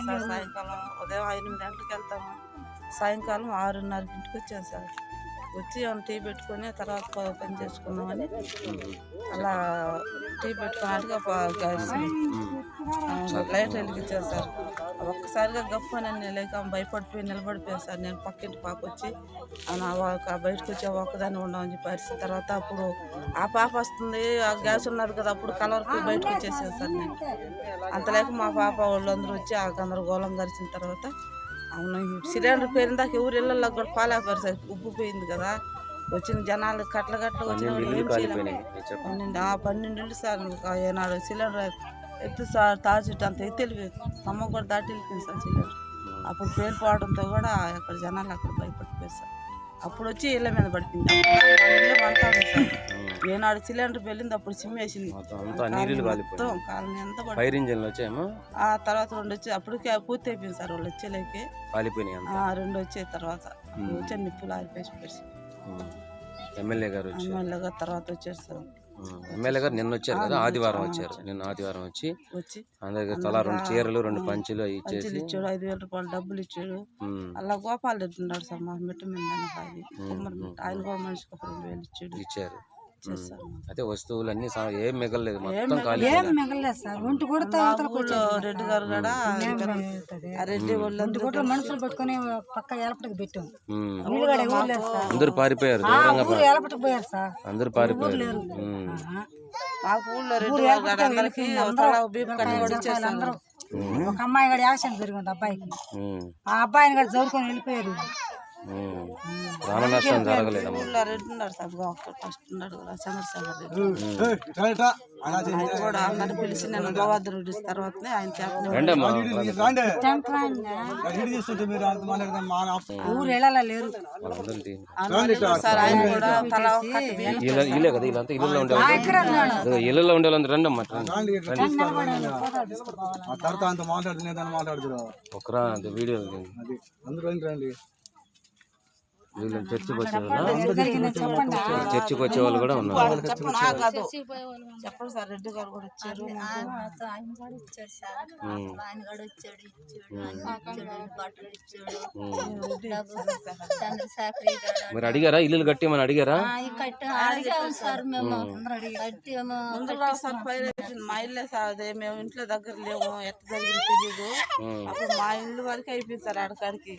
Sir సాయంకాలం ఉదయం 8 గంటలకు వెళ్తాము, సాయంకాలం 6:30కి ఇంటికి వచ్చాను సార్. వచ్చి టీ పెట్టుకొని తర్వాత పని చేసుకున్నామని అలా టీ పెట్టుకున్నట్టుగా లైట్ వెలిగించాను సార్. ఒక్కసారిగా గప్పనని లేక భయపడిపోయి నిలబడిపోయాను సార్. నేను పక్కింటి పాప వచ్చి బయటకు వచ్చి ఒక్కదాన్ని ఉండమని చెప్పి అరిసిన తర్వాత అప్పుడు ఆ పాప వస్తుంది, ఆ గ్యాస్ ఉన్నారు కదా, అప్పుడు కలవరకు బయటకు వచ్చేసాను సార్. నేను అంతలేక మా పాప వాళ్ళందరూ వచ్చి ఆ గందరగోళం గడిచిన తర్వాత అవును సిలిండర్ పేరిన దాకా ఎవరు ఇళ్ళల్లో కూడా పాలేపారు సార్. ఉబ్బిపోయింది కదా, వచ్చిన జనాలు కట్ల వచ్చిన వాళ్ళు ఏం చేయలేదు. 12 ఇళ్ళు సార్. ఏనాడు సిలిండర్ ఎత్తు సార్, తాజెట్టు అంత ఎత్తి వెళ్ళిపోయింది, స్తంభం కూడా దాటి వెళ్ళిపోయింది సార్ సిలిండర్. అప్పుడు పేలిపోవడంతో కూడా అక్కడ జనాలు అక్కడ భయపడిపోయారు సార్. అప్పుడు వచ్చి ఇళ్ళ మీద పడిపోయింది. ఇల్లు మంటాడు సార్. ఏనాడు సిలిండర్ వెళ్ళింది అప్పుడు సిమ్మేసింది, మొత్తం కాలనీ అంతా పడిపోయింది. ఆ తర్వాత 2 వచ్చి అప్పటికే పూర్తి అయిపోయింది సార్. వాళ్ళు వచ్చేలేకే 2 వచ్చే తర్వాత వచ్చే నిప్పులు ఆరిపేసి ఎమ్మెల్యే గారు తర్వాత వచ్చారు సార్. ఎమ్మెల్యే గారు నిన్న వచ్చారు కదా, ఆదివారం వచ్చారు. నిన్న ఆదివారం వచ్చి అందరికి తలా 2 చీరలు 2 పంచులు ఇచ్చాడు. 5,000 రూపాయలు డబ్బులు ఇచ్చాడు. అలా గోపాల్ రెడ్డి ఉన్నాడు సార్ మా మిట్ట మీద, ఆయన కూడా మనిషికి 2,000 ఇచ్చారు. అయితే వస్తువులన్నీ ఏం మిగలలేదు, మొత్తం ఖాళీ. రెడ్డి గారు కూడా రెడ్డి వాళ్ళు మనుషులు పట్టుకుని పక్క ఏలపటికి పెట్టాం. అందరు పారిపోయారు, పోయారు సార్. అందరు పారిపోయారు. మాకు ఊళ్ళో రెడ్డి గారు అందరికి అందరూ ఒక అమ్మాయి కూడా యాక్సిడెంట్ జరిగింది అబ్బాయికి. ఆ అబ్బాయిని కూడా జరుపుకొని వెళ్ళిపోయారు. ప్రాణ నష్టం జరగలేదు. రెడ్డి ఉన్నాడు సార్, ఫస్ట్ ఉన్నాడు కదా చంద్రశేఖర్ రెడ్డి. ఆయన కూడా అందరిని పిలిచి నేను గోవర్ధన్ తర్వాత ఆయన ఊరు వెళ్ళాలా లేరు సార్. ఆయన కూడా తల ఇళ్ళలో ఉండే వాళ్ళందరూ రండి అమ్మా, ఒకరా వీడియో వీళ్ళు చర్చికి వచ్చే వాళ్ళు కూడా ఉన్నారు. చెప్పండి సార్. రెడ్డి గారు కూడా వచ్చారు. మరి అడిగారా ఇల్లు కట్టేమని అడిగారా? మా ఇల్లే సార్, అదే మేము ఇంట్లో దగ్గర లేము, ఎట్లా జరిగింది తెలీదు. అప్పుడు మా ఇల్లు వరకు అయిపోయింది సార్ ఆడకాడికి.